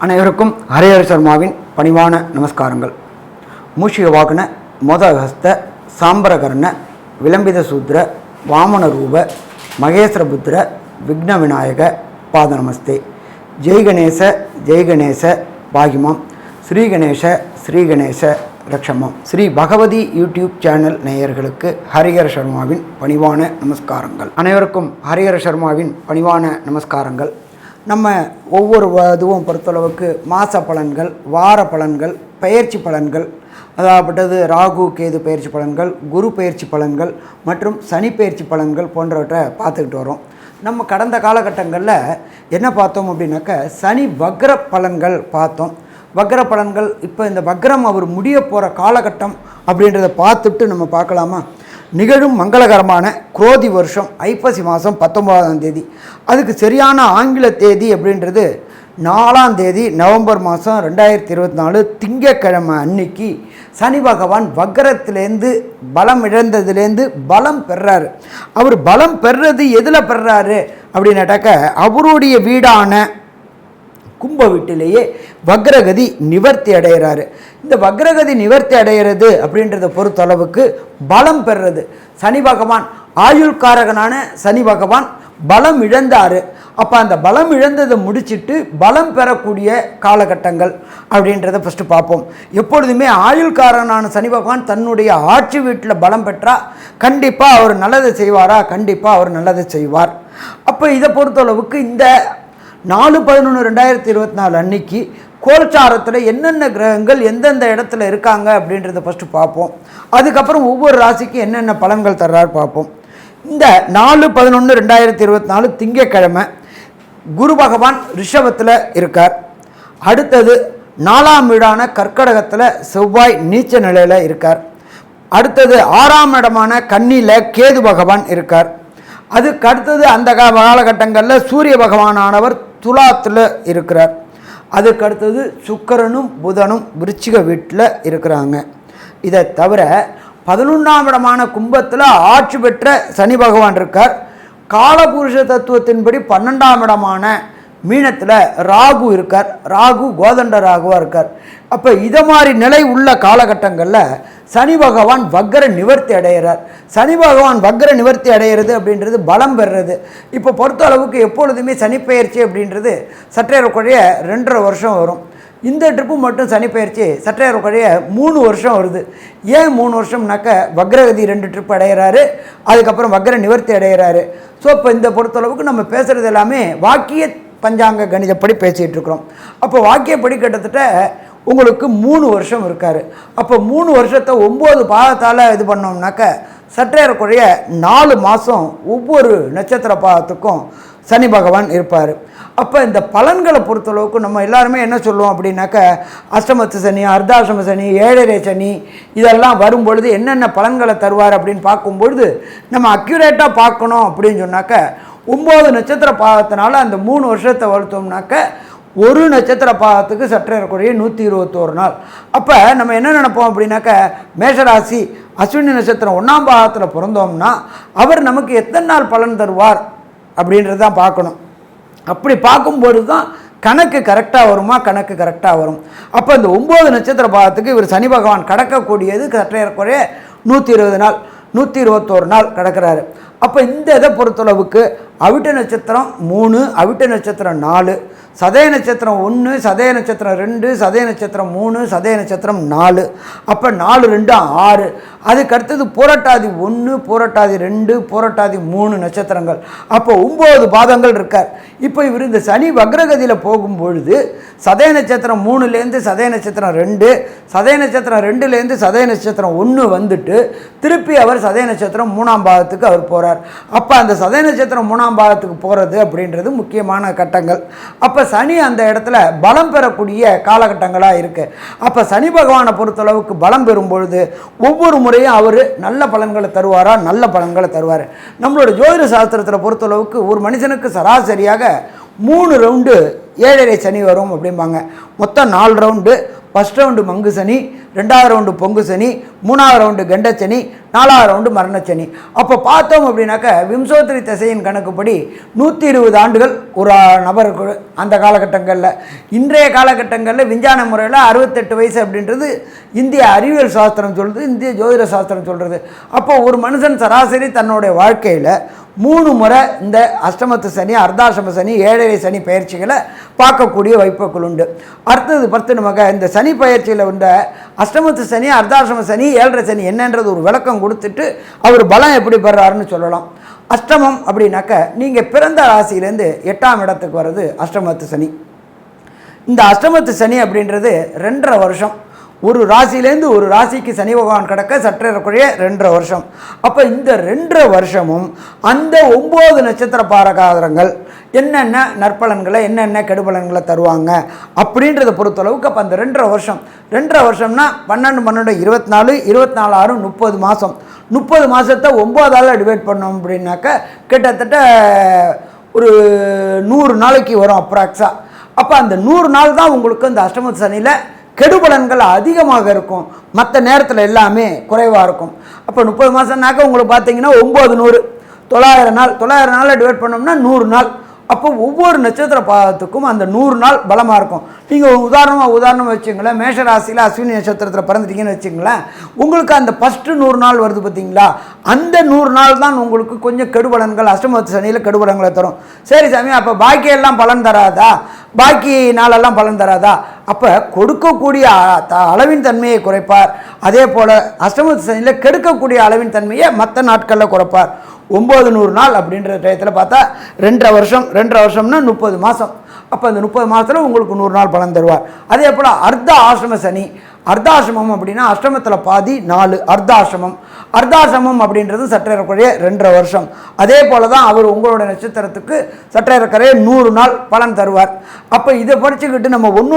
அனைவருக்கும் ஹரிஹர சர்மாவின் பணிவான நமஸ்காரங்கள். மூஷிக வாகன மோதஹஸ்த சாம்பரகர்ண விளம்பித சூத்ர வாமன ரூப மகேஸ்வரபுத்திர விக்ன விநாயக பாத நமஸ்தே. ஜெய் கணேச பாகிமாம் ஸ்ரீகணேச ஸ்ரீகணேச ரக்ஷமாம். ஸ்ரீ பகவதி யூடியூப் சேனல் நேயர்களுக்கு ஹரிஹர சர்மாவின் பணிவான நமஸ்காரங்கள். அனைவருக்கும் ஹரிஹர சர்மாவின் பணிவான நமஸ்காரங்கள். நம்ம ஒவ்வொரு இதுவும் பொறுத்தளவுக்கு மாத பலன்கள், வார பலன்கள், பயிற்சி பலன்கள், அதாகப்பட்டது ராகு கேது பயிற்சி பலன்கள், குரு பயிற்சி பலன்கள் மற்றும் சனி பயிற்சி பலன்கள் போன்றவற்றை பார்த்துக்கிட்டு வரோம். நம்ம கடந்த காலகட்டங்களில் என்ன பார்த்தோம் அப்படின்னாக்க சனி வக்ர பலன்கள் பார்த்தோம். வக்ர பலன்கள் இப்போ இந்த வக்ரம் அவர் முடிய போகிற காலகட்டம் அப்படின்றத பார்த்துட்டு நம்ம பார்க்கலாமா? நிகழும் மங்களகரமான குரோதி வருஷம் ஐப்பசி மாதம் 19ஆம் தேதி, அதுக்கு சரியான ஆங்கில தேதி அப்படின்றது 4ஆம் தேதி நவம்பர் மாதம் 2024 திங்கட்கிழமை அன்னைக்கு சனி பகவான் வக்ரத்திலேருந்து பலம் இழந்ததுலேருந்து பலம் பெறாரு. அவர் பலம் பெறது எதில் பெறாரு அப்படின்னாட்டாக்க அவருடைய வீடான கும்ப வீட்டிலேயே வக்ரகதி நிவர்த்தி அடைகிறாரு. இந்த வக்ரகதி நிவர்த்தி அடைகிறது அப்படின்றத பொறுத்தளவுக்கு பலம் பெறுறது. சனி பகவான் ஆயுள்காரகனான சனி பகவான் பலம் இழந்தார். அப்போ அந்த பலம் இழந்ததை முடிச்சுட்டு பலம் பெறக்கூடிய காலகட்டங்கள் அப்படின்றத ஃபஸ்ட்டு பார்ப்போம். எப்பொழுதுமே ஆயுள்காரகனான சனி பகவான் தன்னுடைய ஆட்சி வீட்டில் பலம் பெற்றால் கண்டிப்பாக அவர் நல்லதை செய்வாரா? கண்டிப்பாக அவர் நல்லதை செய்வார். அப்போ இதை பொறுத்தளவுக்கு இந்த 4/11/2024 அன்னைக்கு கோல்சாரத்தில் என்னென்ன கிரகங்கள் எந்தெந்த இடத்துல இருக்காங்க அப்படின்றத ஃபஸ்ட்டு பார்ப்போம். அதுக்கப்புறம் ஒவ்வொரு ராசிக்கு என்னென்ன பலன்கள் தர்றாரு பார்ப்போம். இந்த 4/11/2024 திங்கட்கிழமை குரு பகவான் ரிஷபத்தில் இருக்கார். அடுத்தது 4ஆம் வீடான கர்க்கடகத்தில் செவ்வாய் நீச்ச நிலையில் இருக்கார். அடுத்தது 6ஆம் இடமான கன்னியில் கேது பகவான் இருக்கார். அதுக்கு அடுத்தது அந்த காலகட்டங்களில் சூரிய பகவானானவர் துலாத்தில் இருக்கிறார். அதுக்கு அடுத்தது சுக்கிரனும் புதனும் விருச்சிக வீட்டில் இருக்கிறாங்க. இதை தவிர 11ஆம் இடமான கும்பத்தில் ஆட்சி பெற்ற சனி பகவான் இருக்கார். காலபுருஷ தத்துவத்தின்படி 12ஆம் இடமான மீனத்தில் ராகு இருக்கார். ராகு கோதண்ட ராகுவாக இருக்கார். அப்போ இதை மாதிரி நிலை உள்ள காலகட்டங்களில் சனி பகவான் வக்ர நிவர்த்தி அடைகிறார். சனி பகவான் வக்ர நிவர்த்தி அடைகிறது அப்படின்றது பலம் பெறுறது. இப்போ பொறுத்த அளவுக்கு எப்பொழுதுமே சனிப்பெயர்ச்சி அப்படின்றது சற்றேறக்குறைய 2.5 வருஷம் வரும். இந்த ட்ரிப்பு மட்டும் சனிப்பெயர்ச்சி சற்றேறக்குறைய 3 வருஷம் வருது. ஏன் 3 வருஷம்னாக்க வக்ரகதி 2 ட்ரிப் அடைகிறாரு, அதுக்கப்புறம் வக்ர நிவர்த்தி அடைகிறாரு. ஸோ இப்போ இந்த பொறுத்தளவுக்கு நம்ம பேசுகிறது எல்லாமே வாக்கிய பஞ்சாங்க கணிதப்படி பேசிகிட்டு இருக்கிறோம். அப்போ வாக்கியப்படி கிட்டத்தட்ட உங்களுக்கு 3 வருஷம் இருக்கார். அப்போ 3 வருஷத்தை 9 பாதத்தால் இது பண்ணோம்னாக்க சற்றேறக்குறைய 4 மாதம் ஒவ்வொரு நட்சத்திர பாதத்துக்கும் சனி பகவான் இருப்பார். அப்போ இந்த பலன்களை பொறுத்தளவுக்கு நம்ம எல்லாருமே என்ன சொல்லுவோம் அப்படின்னாக்க அஷ்டமத்து சனி, அர்த்தாஷ்டம சனி, 7.5 சனி இதெல்லாம் வரும்பொழுது என்னென்ன பலன்களை தருவார் அப்படின்னு பார்க்கும்பொழுது நம்ம அக்யூரேட்டாக பார்க்கணும் அப்படின்னு சொன்னாக்க 9 நட்சத்திர பாதத்தினால அந்த 3 வருஷத்தை வளர்த்தோம்னாக்க ஒரு நட்சத்திர பாதத்துக்கு சற்றேறக்குறைய 121 நாள். அப்போ நம்ம என்ன நினைப்போம் அப்படின்னாக்க மேஷராசி அஸ்வினி நட்சத்திரம் 1ஆம் பாதத்தில் பிறந்தோம்னா அவர் நமக்கு எத்தனை நாள் பலன் தருவார் அப்படின்றது தான் பார்க்கணும். அப்படி பார்க்கும்போது தான் கணக்கு கரெக்டாக வருமா? கணக்கு கரெக்டாக வரும். அப்போ இந்த 9 நட்சத்திர பாதத்துக்கு இவர் சனி பகவான் கடக்கக்கூடியது சற்றேறக்குறைய 120 நாள், 121 நாள் கடக்கிறாரு. அப்போ இந்த இதை பொறுத்தளவுக்கு அவிட்ட நட்சத்திரம் 3, அவிட்ட நட்சத்திரம் 4, சதய நட்சத்திரம் 1, சதய நட்சத்திரம் 2, சதய நட்சத்திரம் 3, சதய நட்சத்திரம் 4. அப்போ 4 2 6. அதுக்கு அடுத்தது பூரட்டாதி 1, பூரட்டாதி 2, பூரட்டாதி 3 நட்சத்திரங்கள். அப்போ 9 பாதங்கள் இருக்கார். இப்போ இவர் இந்த சனி வக்ரகதியில் போகும்பொழுது சதய நட்சத்திரம் 3லேருந்து சதய நட்சத்திரம் 2, சதய நட்சத்திரம் 2லேருந்து சதய நட்சத்திரம் 1 வந்துட்டு திருப்பி அவர் சதய நட்சத்திரம் 3ஆம் பாதத்துக்கு அவர் போகிறார். அப்போ அந்த சதய நட்சத்திரம் 3ஆம் பாதத்துக்கு போகிறது அப்படின்றது முக்கியமான கட்டங்கள். அப்போ சனி அந்த இடத்துல பலம் பெறக்கூடிய காலகட்டங்களாக இருக்குது. அப்போ சனி பகவானை பொறுத்தளவுக்கு பலம் பெறும் பொழுது ஒவ்வொரு முறையும் அவர் நல்ல பலன்களை தருவாரா? நல்ல பலன்களை தருவார். நம்மளோட ஜோதிட சாஸ்திரத்தில் பொறுத்தளவுக்கு ஒரு மனுஷனுக்கு சராசரியாக 3 ரவுண்டு 7.5 சனி வரும் அப்படிம்பாங்க. மொத்தம் 4 ரவுண்டு. ஃபஸ்ட் ரவுண்டு மங்கு சனி, ரெண்டாவது ரவுண்டு பொங்கு சனி, மூணாவது ரவுண்டு கண்டச்சனி, நாலாவது ரவுண்டு மரணச்சனி. அப்போ பார்த்தோம் அப்படின்னாக்க விம்சோத்திரி திசையின் கணக்குப்படி 120 ஆண்டுகள் ஒரு நபருக்கு அந்த காலகட்டங்களில். இன்றைய காலகட்டங்களில் விஞ்ஞான முறையில் 68 வயசு அப்படின்றது இந்திய அறிவியல் சாஸ்திரம் சொல்கிறது, இந்திய ஜோதிட சாஸ்திரம் சொல்கிறது. அப்போ ஒரு மனுஷன் சராசரி தன்னுடைய வாழ்க்கையில் 3 முறை இந்த அஷ்டமத்து சனி, அர்த்தாஷ்டம சனி, ஏழரை சனி பயிற்சிகளை பார்க்கக்கூடிய வாய்ப்புகள் உண்டு. அடுத்தது பார்த்து நமக்கு இந்த சனி பயிற்சியில் இந்த அஷ்டமத்து சனி, அர்த்தாஷ்டம சனி, ஏழரை சனி என்னன்றது ஒரு விளக்கம் கொடுத்துட்டு அவர் பலம் எப்படி பெறாருன்னு சொல்லலாம். அஷ்டமம் அப்படின்னாக்க நீங்கள் பிறந்த ராசியிலேருந்து 8ஆம் இடத்துக்கு வர்றது அஷ்டமத்து சனி. இந்த அஷ்டமத்து சனி அப்படின்றது 2.5 வருஷம். ஒரு ராசியிலேருந்து ஒரு ராசிக்கு சனி பகவான் கிடக்க சற்றேறக்குறைய 2.5 வருஷம். அப்போ இந்த 2.5 வருஷமும் அந்த 9 நட்சத்திர பாரகாரங்கள் என்னென்ன நற்பலன்களை என்னென்ன கெடுபலன்களை தருவாங்க அப்படின்றத பொறுத்தளவுக்கு அப்போ அந்த 2.5 வருஷம் 2.5 வருஷம்னா 12 12 24 24 6 30 மாதம். 30 மாதத்தை 9ஆல் டிவைட் பண்ணோம் அப்படின்னாக்க கிட்டத்தட்ட ஒரு 100 நாளைக்கு வரும் அப்ராக்ஸா. அப்போ அந்த 100 நாள் தான் உங்களுக்கு இந்த அஷ்டமத்து சனியில் கெடுபலன்கள் அதிகமாக இருக்கும், மற்ற நேரத்தில் எல்லாமே குறைவாக இருக்கும். அப்போ 30 மாதம்னாக்க உங்களுக்கு பார்த்தீங்கன்னா 900 900 நாள், 900 நாளில் டிவைட் பண்ணோம்னா 100 நாள். அப்போ ஒவ்வொரு நட்சத்திர பாதத்துக்கும் அந்த 100 நாள் பலமாக இருக்கும். நீங்கள் உதாரணமாக வச்சுங்களேன், மேஷ ராசியில் அஸ்வினி நட்சத்திரத்தில் பிறந்துட்டீங்கன்னு வச்சுங்களேன், உங்களுக்கு அந்த ஃபஸ்ட்டு 100 நாள் வருது பார்த்தீங்களா, அந்த 100 நாள் தான் உங்களுக்கு கொஞ்சம் கெடுபலன்கள் அஷ்டமத்து சனியில் கெடுபலன்களை தரும். சரி சாமி, அப்போ பாக்கியெல்லாம் பலன் தராதா, பாக்கி நாளெல்லாம் பலன் தராதா? அப்போ கொடுக்கக்கூடிய அளவின் தன்மையை குறைப்பார். அதே போல் அஷ்டமத்து சனியில் கெடுக்கக்கூடிய அளவின் தன்மையை மற்ற நாட்களில் குறைப்பார். 900 நாள் அப்படின்ற டயத்தில் பார்த்தா 2.5 வருஷம். 2.5 வருஷம்னா 30 மாதம். அப்போ அந்த 30 மாதத்தில் உங்களுக்கு 100 நாள் பலன் தருவார். அதே போல் அர்த்த ஆசிரம சனி. அர்த்தாசிரமம் அப்படின்னா அஷ்டமத்தில் பாதி 4 அர்த்தாசிரமம். அர்த்தாசிரமம் அப்படின்றது சற்றேறக்குறைய 2.5 வருஷம். அதே போல் தான் அவர் உங்களோட நட்சத்திரத்துக்கு சற்றேறக்குறைய 100 நாள் பலன் தருவார். அப்போ இதை படிச்சுக்கிட்டு நம்ம ஒன்று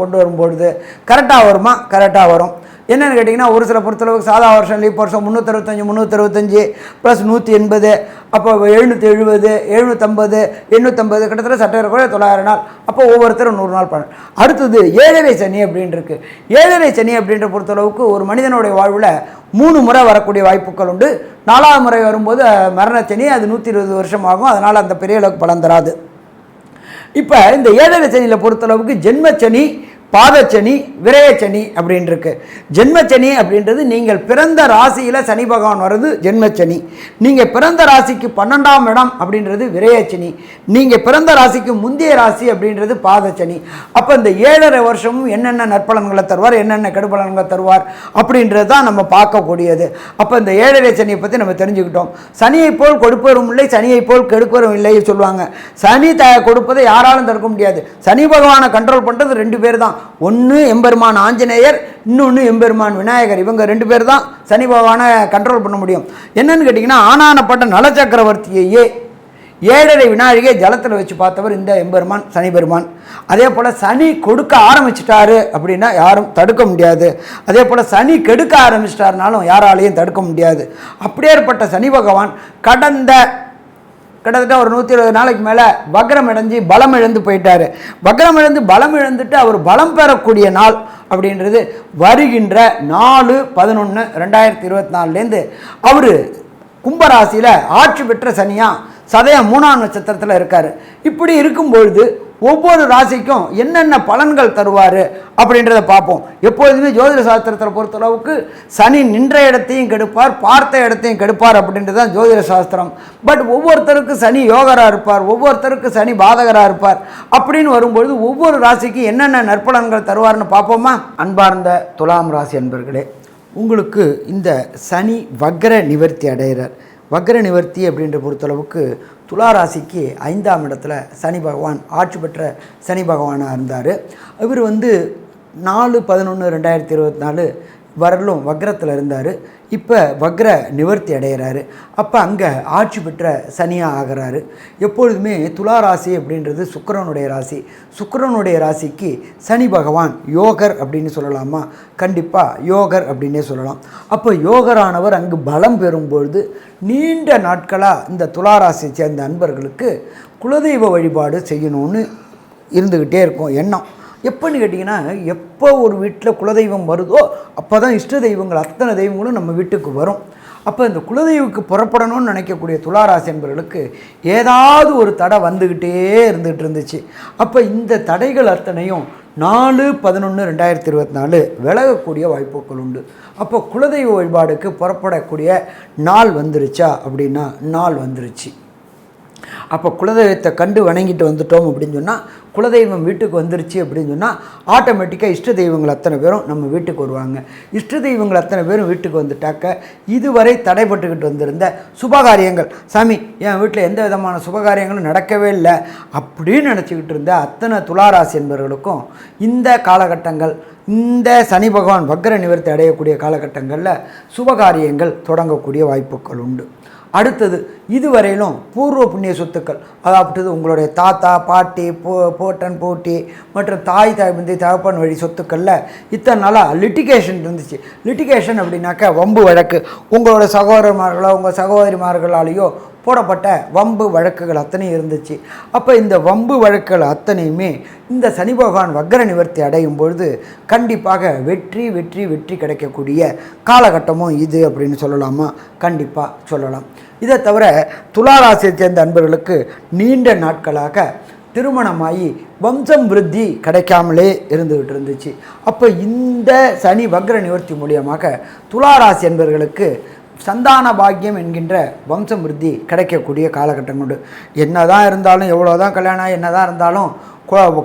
கொண்டு வரும்பொழுது கரெக்டாக வருமா? கரெக்டாக வரும். என்னென்னு கேட்டிங்கன்னா, ஒரு சில பொறுத்தளவுக்கு சாதா வருஷம் லீப் வருஷம் 365 ப்ளஸ் 180, அப்போ 770 750 850 கிட்டத்தட்ட சற்றேறக்குறைய 900 நாள். அப்போ ஒவ்வொருத்தரும் 100 நாள் பலன். அடுத்தது ஏழரை சனி அப்படின்னு இருக்குது. ஏழரை சனி அப்படின்ற பொறுத்தளவுக்கு ஒரு மனிதனுடைய வாழ்வில் 3 முறை வரக்கூடிய வாய்ப்புகள் உண்டு. 4ஆவது முறை வரும்போது மரணச்சனி, அது 120 வருஷம் ஆகும். அதனால் அந்த பெரிய அளவுக்கு பலன் தராது. இப்போ இந்த ஏழரை சனியில் பொறுத்தளவுக்கு ஜென்மச்சனி, பாதச்சனி, விரயச்சனி அப்படின்னு இருக்கு. ஜென்மச்சனி அப்படின்றது நீங்கள் பிறந்த ராசியில் சனி பகவான் வர்றது ஜென்மச்சனி. நீங்கள் பிறந்த ராசிக்கு 12ஆம் இடம் அப்படின்றது விரயச்சனி. நீங்கள் பிறந்த ராசிக்கு முந்தைய ராசி அப்படின்றது பாதச்சனி. அப்போ இந்த 7.5 வருஷமும் என்னென்ன நற்பலன்களை தருவார், என்னென்ன கெடுபலன்களை தருவார் அப்படின்றது தான் நம்ம பார்க்கக்கூடியது. அப்போ இந்த 7.5 சனியை பற்றி நம்ம தெரிஞ்சுக்கிட்டோம். சனியை போல் கொடுப்பவரும் இல்லை, சனியை போல் கெடுப்பவரும் இல்லை சொல்லுவாங்க. சனி கொடுப்பதை யாராலும் தடுக்க முடியாது. சனி பகவானை கண்ட்ரோல் பண்ணுறது 2 பேர் தான். ஒன்று எம்பெருமான் ஆஞ்சநேயர், இன்னொன்று எம்பெருமான் விநாயகர். இவங்க 2 பேர் தான் சனி பகவானை கண்ட்ரோல் பண்ண முடியும். என்னன்னு கேட்டிங்கன்னா, ஆனானப்பட்ட நலச்சக்கரவர்த்தியையே 7.5 வினாழிகை ஜலத்தில் வச்சு பார்த்தவர் இந்த எம்பெருமான் சனி பெருமான். அதே போல் சனி கொடுக்க ஆரம்பிச்சிட்டாரு அப்படின்னா யாரும் தடுக்க முடியாது. அதே போல் சனி கெடுக்க ஆரம்பிச்சிட்டாருனாலும் யாராலையும் தடுக்க முடியாது. அப்படியேற்பட்ட சனி பகவான் கிட்டத்தட்ட ஒரு 120 நாளைக்கு மேலே வக்ரம் இழந்து பலம் இழந்து போயிட்டார். வக்ரம் இழந்து பலம் இழந்துட்டு அவர் பலம் பெறக்கூடிய நாள் அப்படின்றது வருகின்ற 4/11/2024 அவர் கும்பராசியில் ஆட்சி பெற்ற சனியாக சதயம் 3ஆம் நட்சத்திரத்தில் இருக்கார். இப்படி இருக்கும்பொழுது ஒவ்வொரு ராசிக்கும் என்னென்ன பலன்கள் தருவார் அப்படின்றத பார்ப்போம். எப்பொழுதுமே ஜோதிட சாஸ்திரத்தில் பொறுத்தளவுக்கு சனி நின்ற இடத்தையும் கெடுப்பார், பார்த்த இடத்தையும் கெடுப்பார் அப்படின்றது தான் ஜோதிட சாஸ்திரம். பட் ஒவ்வொருத்தருக்கு சனி யோகராக இருப்பார், ஒவ்வொருத்தருக்கு சனி பாதகராக இருப்பார். அப்படின்னு வரும்பொழுது ஒவ்வொரு ராசிக்கு என்னென்ன நற்பலன்கள் தருவார்னு பார்ப்போமா? அன்பார்ந்த துலாம் ராசி அன்பர்களே, உங்களுக்கு இந்த சனி வக்ர நிவர்த்தி அடைகிறார். வக்ர நிவர்த்தி அப்படின்ற பொறுத்தளவுக்கு துளாராசிக்கு 5ஆம் இடத்துல சனி பகவான் ஆட்சி பெற்ற சனி பகவானாக இருந்தார். இவர் 4/11/2024 வரலும் வக்ரத்தில் இருந்தார். இப்போ வக்ர நிவர்த்தி அடைகிறாரு. அப்போ அங்கே ஆட்சி பெற்ற சனியாக ஆகிறாரு. எப்பொழுதுமே துளாராசி அப்படின்றது சுக்கிரனுடைய ராசி. சுக்கிரனுடைய ராசிக்கு சனி பகவான் யோகர் அப்படின்னு சொல்லலாமா? கண்டிப்பாக யோகர் அப்படின்னே சொல்லலாம். அப்போ யோகரானவர் அங்கு பலம் பெறும்பொழுது நீண்ட நாட்களாக இந்த துளாராசியை சேர்ந்த அன்பர்களுக்கு குலதெய்வ வழிபாடு செய்யணும்னு இருந்துக்கிட்டே இருக்கும் எண்ணம். எப்போன்னு கேட்டிங்கன்னா, எப்போ ஒரு வீட்டில் குலதெய்வம் வருதோ அப்போ தான் இஷ்ட தெய்வங்கள் அத்தனை தெய்வங்களும் நம்ம வீட்டுக்கு வரும். அப்போ இந்த குலதெய்வுக்கு புறப்படணும்னு நினைக்கக்கூடிய துளாராசி என்பவர்களுக்கு ஏதாவது ஒரு தடை வந்துக்கிட்டே இருந்துகிட்டு இருந்துச்சு. அப்போ இந்த தடைகள் அத்தனையும் 4/11/2024 விலகக்கூடிய வாய்ப்புகள் உண்டு. அப்போ குலதெய்வ வழிபாடுக்கு புறப்படக்கூடிய நாள் வந்துருச்சா அப்படின்னா நாள் வந்துருச்சு. அப்போ குலதெய்வத்தை கண்டு வணங்கிட்டு வந்துட்டோம் அப்படின்னு சொன்னால், குலதெய்வம் வீட்டுக்கு வந்துருச்சு அப்படின்னு சொன்னால் ஆட்டோமேட்டிக்காக இஷ்ட தெய்வங்கள் அத்தனை பேரும் நம்ம வீட்டுக்கு வருவாங்க. இஷ்ட தெய்வங்கள் அத்தனை பேரும் வீட்டுக்கு வந்துட்டாக்க இதுவரை தடைப்பட்டுக்கிட்டு வந்திருந்த சுபகாரியங்கள், சாமி என் வீட்டில் எந்த விதமான சுபகாரியங்களும் நடக்கவே இல்லை அப்படின்னு நினச்சிக்கிட்டு இருந்த அத்தனை துளாராசி என்பவர்களுக்கும் இந்த காலகட்டங்கள், இந்த சனி பகவான் வக்ர நிவர்த்தி அடையக்கூடிய காலகட்டங்களில் சுபகாரியங்கள் தொடங்கக்கூடிய வாய்ப்புகள் உண்டு. அடுத்தது, இதுவரையிலும் பூர்வ புண்ணிய சொத்துக்கள், அதாவது உங்களுடைய தாத்தா பாட்டி போட்டன் போட்டி மற்றும் தாய் தந்தை தகப்பன் வழி சொத்துக்களில் இத்தனை நாளாக லிட்டிகேஷன் இருந்துச்சு. லிட்டிகேஷன் அப்படின்னாக்கா வம்பு வழக்கு, உங்களோட சகோதரமார்களோ உங்கள் சகோதரிமார்களாலேயோ போடப்பட்ட வம்பு வழக்குகள் அத்தனையும் இருந்துச்சு. அப்போ இந்த வம்பு வழக்குகள் அத்தனையுமே இந்த சனி பகவான் வக்ர நிவர்த்தி அடையும் பொழுது கண்டிப்பாக வெற்றி வெற்றி வெற்றி கிடைக்கக்கூடிய காலகட்டமும் இது அப்படின்னு சொல்லலாமா? கண்டிப்பாக சொல்லலாம். இதை தவிர துளாராசியை சேர்ந்த அன்பர்களுக்கு நீண்ட நாட்களாக திருமணமாகி வம்சம் விருத்தி கிடைக்காமலே இருந்துகிட்டு இருந்துச்சு. அப்போ இந்த சனி வக்ர நிவர்த்தி மூலியமாக துளாராசி என்பவர்களுக்கு சந்தான பாக்கியம் என்கின்ற வம்சம் விருத்தி கிடைக்கக்கூடிய காலகட்டம் உண்டு. என்ன தான் இருந்தாலும், எவ்வளோ தான் கல்யாணம் என்ன தான் இருந்தாலும்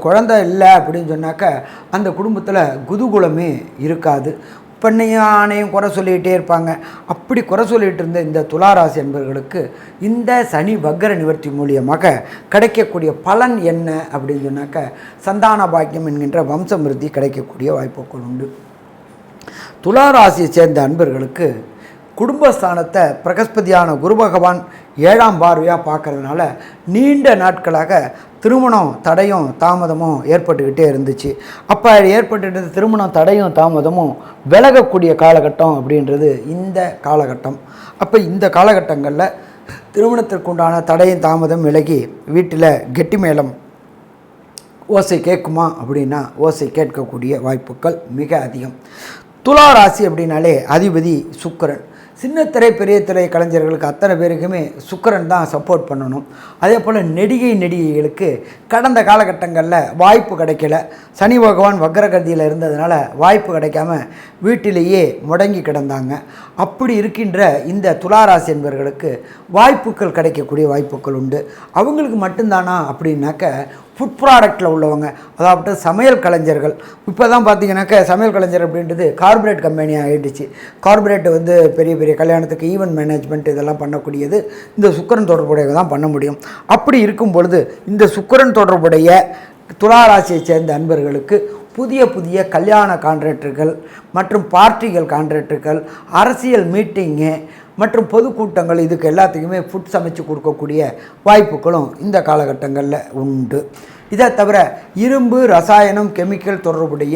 குழந்தை இல்லை அப்படின்னு சொன்னாக்க அந்த குடும்பத்தில் குதூகுலமே இருக்காது. பெண்ணையும் ஆணையும் குறை சொல்லிகிட்டே இருப்பாங்க. அப்படி குறை சொல்லிகிட்டு இருந்த இந்த துளாராசி என்பவர்களுக்கு இந்த சனி வக்ர நிவர்த்தி மூலியமாக கிடைக்கக்கூடிய பலன் என்ன அப்படின்னு சொன்னாக்க சந்தான பாக்கியம் என்கின்ற வம்சம் விருத்தி கிடைக்கக்கூடிய வாய்ப்புகள் உண்டு. துளாராசியை சேர்ந்த அன்பர்களுக்கு குடும்பஸ்தானத்தை பிரகஸ்பதியான குரு பகவான் 7ஆம் பார்வையாக பார்க்கறதுனால நீண்ட நாட்களாக திருமணம் தடையும் தாமதமும் ஏற்பட்டுக்கிட்டே இருந்துச்சு. அப்போ ஏற்பட்டு திருமணம் தடையும் தாமதமும் விலகக்கூடிய காலகட்டம் அப்படின்றது இந்த காலகட்டம். அப்போ இந்த காலகட்டங்களில் திருமணத்திற்குண்டான தடையும் தாமதம் விலகி வீட்டில் கெட்டி மேளம் ஓசை கேட்குமா அப்படின்னா ஓசை கேட்கக்கூடிய வாய்ப்புகள் மிக அதிகம். துளாராசி அப்படின்னாலே அதிபதி சுக்கிரன். சின்னத்திரை பெரிய திரை கலைஞர்களுக்கு அத்தனை பேருக்குமே சுக்கிரன் தான் சப்போர்ட் பண்ணணும். அதே போல் நடிகைகளுக்கு கடந்த காலகட்டங்களில் வாய்ப்பு கிடைக்கல. சனி பகவான் வக்ரகதியில் இருந்ததுனால வாய்ப்பு கிடைக்காம வீட்டிலேயே முடங்கி கிடந்தாங்க. அப்படி இருக்கின்ற இந்த துளாராசி என்பவர்களுக்கு வாய்ப்புகள் கிடைக்கக்கூடிய வாய்ப்புகள் உண்டு. அவங்களுக்கு மட்டும்தானா அப்படின்னாக்க ஃபுட் ப்ராடக்டில் உள்ளவங்க, அதாவது சமையல் கலைஞர்கள். இப்போ தான் பார்த்தீங்கன்னாக்க சமையல் கலைஞர் அப்படின்றது கார்பரேட் கம்பெனி ஆகிடுச்சு. கார்பரேட் பெரிய பெரிய கல்யாணத்துக்கு ஈவென்ட் மேனேஜ்மெண்ட் இதெல்லாம் பண்ணக்கூடியது இந்த சுக்கிரன் தொடர்புடைய தான் பண்ண முடியும். அப்படி இருக்கும் பொழுது இந்த சுக்கிரன் தொடர்புடைய துளாராசியை சேர்ந்த அன்பர்களுக்கு புதிய புதிய கல்யாண கான்ட்ராக்டர்கள் மற்றும் பார்ட்டிகள் கான்ட்ராக்டர்கள், அரசியல் மீட்டிங்கு மற்றும் பொதுக்கூட்டங்கள், இதுக்கு எல்லாத்துக்குமே ஃபுட் சமைச்சு கொடுக்கக்கூடிய வாய்ப்புகளும் இந்த காலகட்டங்களில் உண்டு. இதை தவிர இரும்பு, ரசாயனம், கெமிக்கல் தொடர்புடைய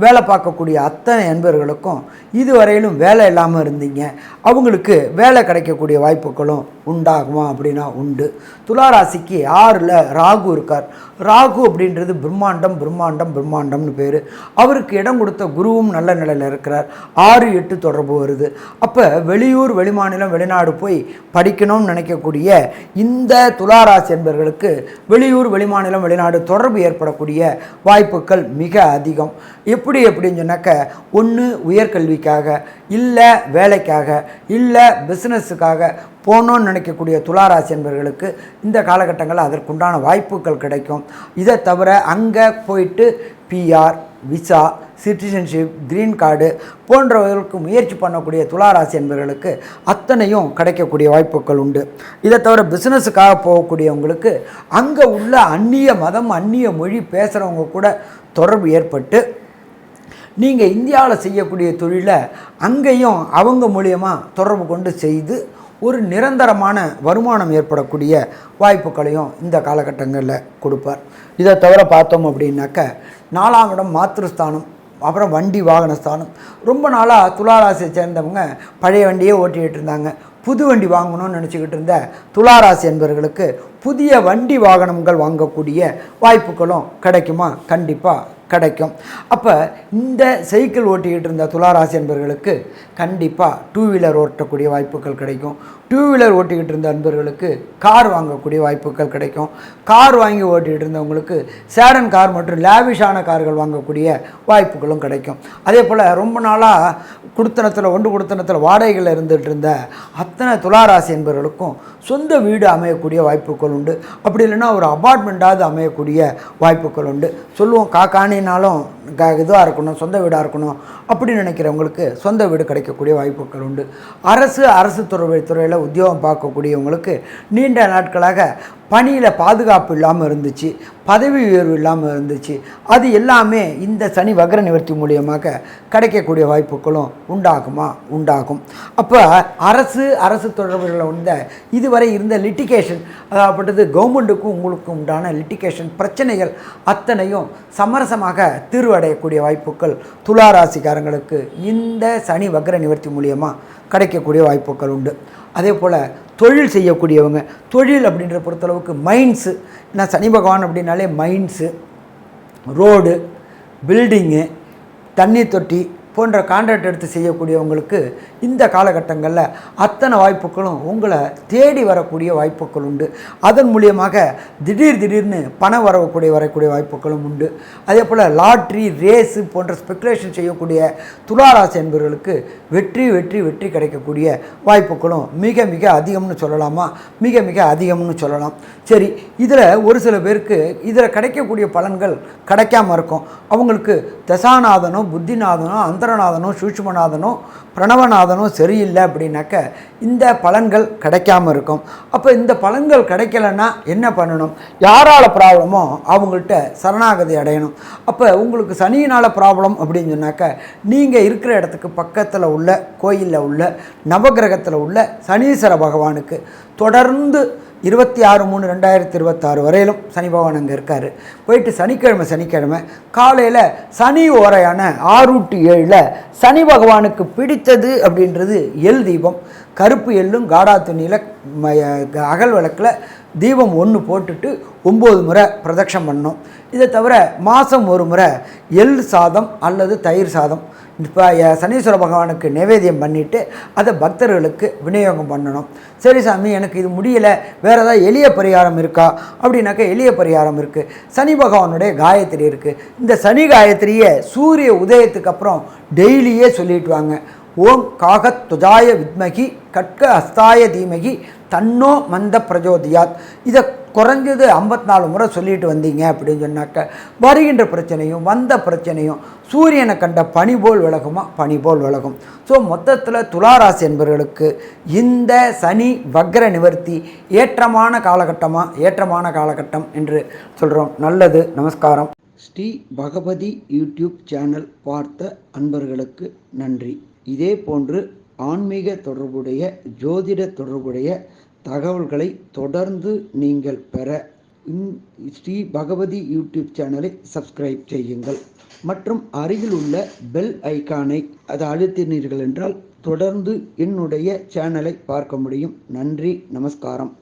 வேலை பார்க்கக்கூடிய அத்தனை நண்பர்களுக்கும் இதுவரையிலும் வேலை இல்லாமல் இருந்தீங்க, அவங்களுக்கு வேலை கிடைக்கக்கூடிய வாய்ப்புகளும் உண்டாகுமா அப்படின்னா உண்டு. துளாராசிக்கு 6ல் ராகு இருக்கார். ராகு அப்படின்றது பிரம்மாண்டம் பிரம்மாண்டம் பிரம்மாண்டம்னு பேர். அவருக்கு இடம் கொடுத்த குருவும் நல்ல நிலையில் இருக்கிறார். 6-8 தொடர்பு வருது. அப்போ வெளியூர், வெளிமாநிலம், வெளிநாடு போய் படிக்கணும்னு நினைக்கக்கூடிய இந்த துளாராசி என்பவர்களுக்கு வெளியூர், வெளிமாநிலம், வெளிநாடு தொடர்பு ஏற்படக்கூடிய வாய்ப்புகள் மிக அதிகம். எப்படி அப்படின்னு சொன்னாக்க, ஒன்று உயர்கல்விக்காக, இல்லை வேலைக்காக, இல்லை பிஸ்னஸுக்காக போகணுன்னு நினைக்கக்கூடிய துளாராசி என்பவர்களுக்கு இந்த காலகட்டங்களில் அதற்குண்டான வாய்ப்புகள் கிடைக்கும். இதை தவிர அங்கே போயிட்டு PR, visa, citizenship, green card போன்றவர்களுக்கு முயற்சி பண்ணக்கூடிய துளாராசி என்பவர்களுக்கு அத்தனையும் கிடைக்கக்கூடிய வாய்ப்புகள் உண்டு. இதை தவிர பிஸ்னஸுக்காக போகக்கூடியவங்களுக்கு அங்கே உள்ள அந்நிய மதம், அந்நிய மொழி பேசுகிறவங்க கூட தொடர்பு ஏற்பட்டு நீங்கள் இந்தியாவில் செய்யக்கூடிய தொழிலை அங்கேயும் அவங்க மூலியமாக தொடர்பு கொண்டு செய்து ஒரு நிரந்தரமான வருமானம் ஏற்படக்கூடிய வாய்ப்புகளையும் இந்த காலகட்டங்களில் கொடுப்பார். இதை தவிர பார்த்தோம் அப்படின்னாக்க 4ஆம் இடம் மாத்திருஸ்தானம், அப்புறம் வண்டி வாகனஸ்தானம். ரொம்ப நாளாக துளாராசியை சேர்ந்தவங்க பழைய வண்டியே ஓட்டிகிட்டு இருந்தாங்க. புது வண்டி வாங்கணும்னு நினச்சிக்கிட்டு இருந்த துளாராசி என்பவர்களுக்கு புதிய வண்டி வாகனங்கள் வாங்கக்கூடிய வாய்ப்புகளும் கிடைக்குமா? கண்டிப்பாக கிடைக்கும். அப்போ இந்த சைக்கிள் ஓட்டிக்கிட்டு இருந்த துளாராசி என்பவர்களுக்கு கண்டிப்பாக டூ வீலர் ஓட்டக்கூடிய வாய்ப்புகள் கிடைக்கும். டூ வீலர் ஓட்டிக்கிட்டு இருந்த அன்பர்களுக்கு கார் வாங்கக்கூடிய வாய்ப்புகள் கிடைக்கும். கார் வாங்கி ஓட்டிகிட்டு இருந்தவங்களுக்கு சேடன் கார் மற்றும் லேவிஷான கார்கள் வாங்கக்கூடிய வாய்ப்புகளும் கிடைக்கும். அதே போல் ரொம்ப நாளாக குடுத்தனத்தில் வாடகைகளில் இருந்துகிட்டு இருந்த அத்தனை துளாராசி என்பவர்களுக்கும் சொந்த வீடு அமையக்கூடிய வாய்ப்புகள் உண்டு. அப்படி இல்லைன்னா ஒரு அபார்ட்மெண்ட்டாவது அமையக்கூடிய வாய்ப்புகள் உண்டு. சொல்லுவோம் காணினாலும் இதுவாக இருக்கணும், சொந்த வீடாக இருக்கணும் அப்படின்னு நினைக்கிறவங்களுக்கு சொந்த வீடு கிடைக்கக்கூடிய வாய்ப்புகள் உண்டு. அரசு துறையில் உத்தியோகம் பார்க்கக்கூடியவங்களுக்கு நீண்ட நாட்களாக பணியில் பாதுகாப்பு இல்லாமல் இருந்துச்சு, பதவி உயர்வு இல்லாமல் இருந்துச்சு. அது எல்லாமே இந்த சனி வக்ர நிவர்த்தி மூலியமாக கிடைக்கக்கூடிய வாய்ப்புகளும் உண்டாகும். அப்போ அரசு தொடர்புகளில் வந்த இதுவரை இருந்த லிட்டிகேஷன், அதாவது கவர்மெண்ட்டுக்கும் உங்களுக்கும் உண்டான லிட்டிகேஷன் பிரச்சனைகள் அத்தனையும் சமரசமாக தீர்வடையக்கூடிய வாய்ப்புகள் துளாராசிக்காரங்களுக்கு இந்த சனி வக்ர நிவர்த்தி மூலியமாக கிடைக்கக்கூடிய வாய்ப்புகள் உண்டு. அதே போல் தொழில் செய்யக்கூடியவங்க, தொழில் அப்படின்ற பொறுத்தளவுக்கு மைன்ஸு, நான் சனி பகவான் அப்படின்னாலே மைன்ஸு, ரோடு, பில்டிங்கு, தண்ணி தொட்டி போன்ற கான்ட்ராக்ட் எடுத்து செய்யக்கூடியவங்களுக்கு இந்த காலகட்டங்களில் அத்தனை வாய்ப்புகளும் உங்களை தேடி வரக்கூடிய வாய்ப்புகள் உண்டு. அதன் மூலியமாக திடீர்னு பணம் வரக்கூடிய வாய்ப்புகளும் உண்டு. அதே போல் லாட்ரி, ரேஸு போன்ற ஸ்பெக்குலேஷன் செய்யக்கூடிய துளாராசி என்பவர்களுக்கு வெற்றி கிடைக்கக்கூடிய வாய்ப்புகளும் மிக அதிகம்னு சொல்லலாமா? மிக அதிகம்னு சொல்லலாம். சரி, இதில் ஒரு சில பேருக்கு இதில் கிடைக்கக்கூடிய பலன்கள் கிடைக்காமல் இருக்கும். அவங்களுக்கு தசாநாதனோ, புத்திநாதனோ, அந்தரநாதனோ, சூட்சுமநாதனோ, பிரணவநாதனோ சரியில்லை அப்படின்னாக்க இந்த பலன்கள் கிடைக்காமல் இருக்கும். அப்போ இந்த பலன்கள் கிடைக்கலன்னா என்ன பண்ணணும்? யாரால் ப்ராப்ளமோ அவங்கள்ட்ட சரணாகதி அடையணும். அப்போ உங்களுக்கு சனியினால் ப்ராப்ளம் அப்படின்னு சொன்னாக்க நீங்கள் இருக்கிற இடத்துக்கு பக்கத்தில் உள்ள கோயிலில் உள்ள நவகிரகத்தில் உள்ள சனீஸ்வர பகவானுக்கு தொடர்ந்து 26/3/2026 வரையிலும் சனி பகவான் அங்கே இருக்கார். போயிட்டு சனிக்கிழமை காலையில் சனி ஓரையான 6 to 7 சனி பகவானுக்கு பிடித்தது அப்படின்றது எள் தீபம். கருப்பு எள்ளும் காடா துணியில் அகல் விளக்கில் தீபம் 1 போட்டுட்டு 9 முறை பிரதட்சம் பண்ணணும். இதை தவிர மாதம் ஒரு முறை எள் சாதம் அல்லது தயிர் சாதம் இப்போ சனீஸ்வர பகவானுக்கு நைவேத்தியம் பண்ணிவிட்டு அதை பக்தர்களுக்கு விநியோகம் பண்ணணும். சரி சாமி, எனக்கு இது முடியலை, வேறு ஏதாவது எளிய பரிகாரம் இருக்கா அப்படின்னாக்கா எளிய பரிகாரம் இருக்குது. சனி பகவானுடைய காயத்ரி இருக்குது. இந்த சனி காயத்ரியை சூரிய உதயத்துக்கு அப்புறம் டெய்லியே சொல்லிட்டு வாங்க. ஓம் காகத் துஜாய வித்மகி கட்க அஸ்தாய தீமகி தன்னோ மந்த பிரஜோதியாத். இதை குறைஞ்சது 54 முறை சொல்லிட்டு வந்தீங்க அப்படின்னு சொன்னாக்க வருகின்ற பிரச்சனையும் வந்த பிரச்சனையும் சூரியனை கண்ட பனி போல் விலகும். ஸோ மொத்தத்தில் துளாராசி என்பவர்களுக்கு இந்த சனி வக்ர நிவர்த்தி ஏற்றமான காலகட்டம் என்று சொல்கிறோம். நல்லது, நமஸ்காரம். ஸ்ரீ பகவதி யூடியூப் சேனல் பார்த்த அன்பர்களுக்கு நன்றி. இதே போன்று ஆன்மீக தொடர்புடைய, ஜோதிட தொடர்புடைய தகவல்களை தொடர்ந்து நீங்கள் பெற ஸ்ரீ பகவதி யூடியூப் சேனலை சப்ஸ்கிரைப் செய்யுங்கள் மற்றும் அருகில் உள்ள பெல் ஐக்கானை அதை அழுத்தினீர்கள் என்றால் தொடர்ந்து என்னுடைய சேனலை பார்க்க முடியும். நன்றி, நமஸ்காரம்.